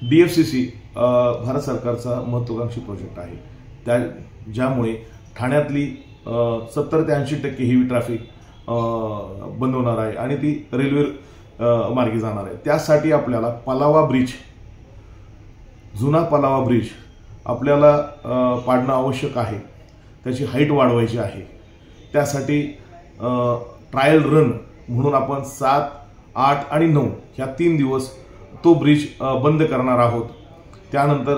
DFCC Bharat सरकारचा महत्त्वाकांक्षी project आहे, ज्यामुळे ठाण्यातली 70 ते 80% हेवी ट्रॅफिक बंद होणार आहे आणि ती रेल्वे मार्गे जाणार आहे। त्यासाठी आपल्याला पलावा ब्रिज, जुना पलावा ब्रिज आपल्याला पाडणं आवश्यक आहे, त्याची हाईट वाढवायची आहे। त्यासाठी ट्रायल रन म्हणून आपण 7, 8 आणि 9 ह्या 3 दिवस तो ब्रिज बंद करणार आहोत। त्यानंतर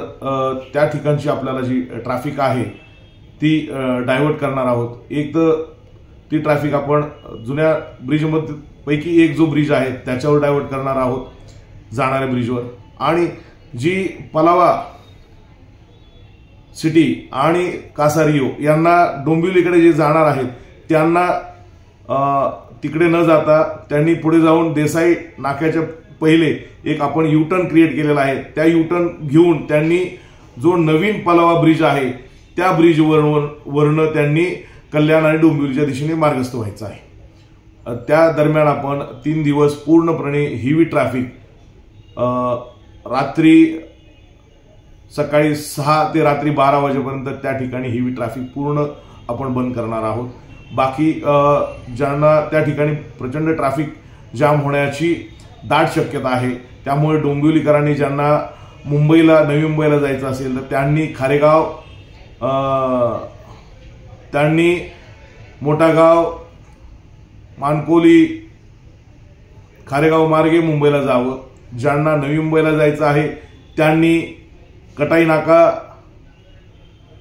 त्या ठिकाणची आपल्याला जी ट्रॅफिक आहे ती डायव्हर्ट करणार आहोत। एक तर ती ट्रॅफिक आपण जुन्या ब्रिजमध्ये पैकी एक जो ब्रिज आहे त्याच्यावर डायव्हर्ट करणार आहोत जाणाऱ्या ब्रिजवर, आणि जी पलावा सिटी आणि कासारियो यांना डोंबिवलीकडे जे जाणार आहेत त्यांना तिकडे न जाता त्यांनी पुढे जाऊन देसाई नाक्याच्या पहिले एक आपण U-टर्न क्रिएट केलेला आहे। त्या U-टर्न घेऊन त्यांनी जो नवीन पलावा ब्रिज आहे त्या ब्रिजवरून त्यांनी कल्याण आणि डोंबिवलीच्या दिशेने मार्गस्थ व्हायचं आहे। त्या दरम्यान आपण 3 दिवस पूर्णपणे हेवी ट्रॅफिक सकाळी 6 ते रात्री 12 वाजेपर्यंत त्या ठिकाणी हेवी ट्रॅफिक पूर्ण आपण बंद करणार आहोत। बाकी ज्यांना त्या ठिकाणी प्रचंड ट्रॅफिक जाम होण्याची दाट शक्यता आहे, त्यामुळे डोंबिवलीकरांनी ज्यांना नवी मुंबईला जायचं असेल तर त्यांनी मोठागाव, मानकोली, खारेगाव मार्गे मुंबईला जावं। ज्यांना नवी मुंबईला जायचं आहे त्यांनी कटाई नाका,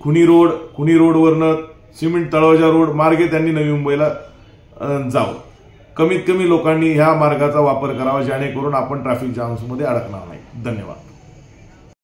खुनी रोडवरनं सिमेंट तळोजा रोड मार्गे त्यांनी नवी मुंबईला जावं। कमीत कमी लोकांनी ह्या मार्गाचा वापर करावा जेणेकरून आपण ट्रॅफिक जाम्समध्ये अडकणार नाही। धन्यवाद।